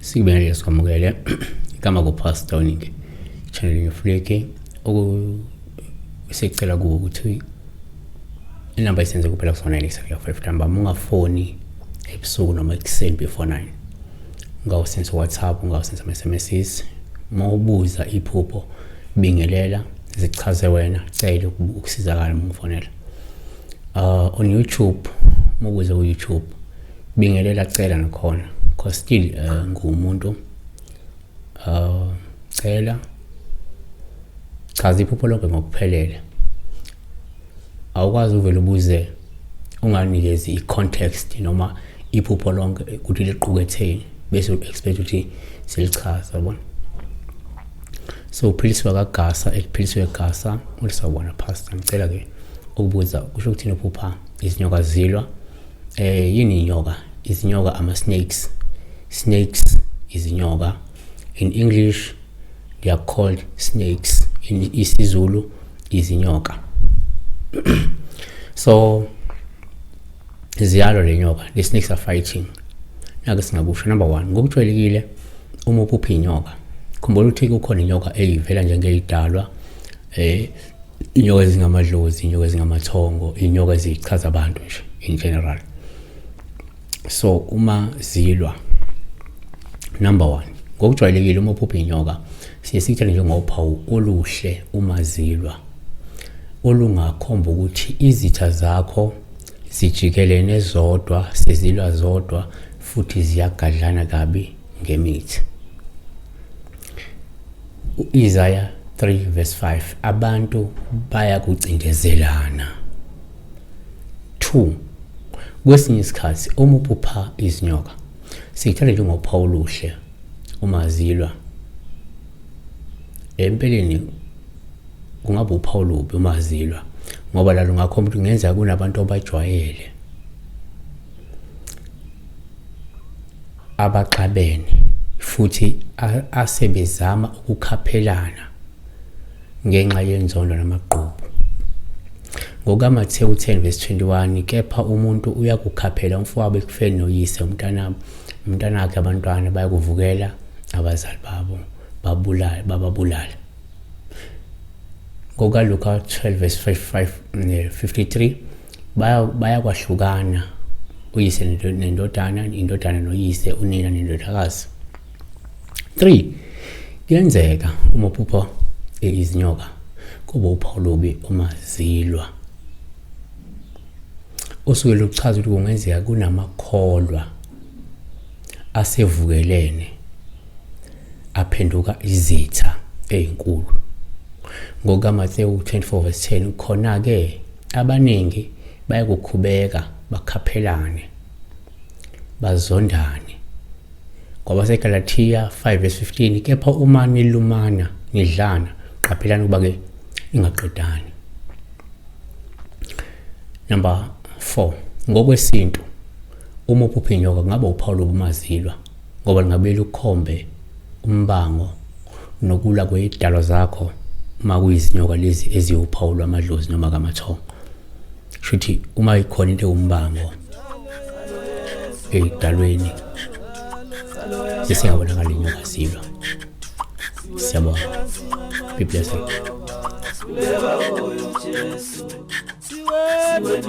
Sibingelele sikwamukele igama kuPastor Nike channel yefleke secela ukuthi inamba isenze kuphela kusona 975 namba ungafoni ebusuku noma ekuseni before 9 ngawusenza WhatsApp ngawusenza SMSs mawubuza iphupho bingelela zichaze wena cela ukusizakala umfonela on YouTube mawubuza ku YouTube bingelela cela nakhona because still ngumuntu cela chaza iphupho lonke ngokuphelele awukwazi uvela ubuze unganikezi icontext noma iphupho lonke ukuthi liquketheni bese expect ukuthi silichaza yabona so uphiliswa kaGasa ekuphiliswe eGasa ulisabona pastor ngicela ke ukubuza kusho ukuthi iphupha izinyoka zilwa yini inyoka izinyoka ama snakes izinyoka in English they are called snakes in isiZulu izinyoka so ziyalo lenyoka the snakes are fighting nake singabusha number 1 ngokujwayelekile uma uphupha inyoka khumbula ukuthi kukhona inyoka eyivela njengeyidalwa inyoka ezingamadlozi inyoka ezingamathongo inyoka ezichaza abantu nje in general so uma zilwa number 1 ngokujwayelekile uma uphupha inyoka siyesithele njengophawu oluhle uma zilwa olungakhomba ukuthi izitha zakho zijikelene zodwa sezilwa zodwa futhi ziyagadlana kabi ngemithi Isaiah 3 verse 5 abantu bayakucindezelana 2 kwesinye isikhathi uma uphupha izinyoka siyithele njengophawu oluhle uma zilwa empeleni kungaba uphawu lubi uma zilwa ngoba la lungakhomba ukuthi kungenza kunabantu abajwayele abaxabene futhi asebezama ukukhaphelana ngenxa yenzondo namaqhubu ngokaMathewu 10 verse 21 kepha umuntu uyakukhaphela umfowabo ekufeni noyise umntana wakhe abantwana bayakuvukela abazali babo bababulala ngokaLuka 12 verse 53 bayakwahlukana uyise nendodana indodana noyise unina nendodakazi 3 kuyenzeka uma uphupha izinyoka kuba uphawu lubi uma zilwa usuke luchaza ukuthi kungenzeka kunamakholwa asevukelene aphenduka izitha ezinkulu ngokaMathewu 24 verse 10 khona ke abaningi bayakukhubeka bakhaphelane bazondane ngoba seGalatia 5 verse 15 kepha uma nilumana nidlana qaphelani ukuba ke ingaqedani number 4 ngokwesintu uma uphupha inyoka kungaba uphawu lobumazilwa ngoba lingabe lukhombe umbango nokula kwedalo zakho uma kuyizinyoka lezi eziwuphawu lwamadlozi noma kamathongo shuthi uma ikhona into umbango edalweni sesiyabonakala inyoka zilwa siyabona be blessed Siwe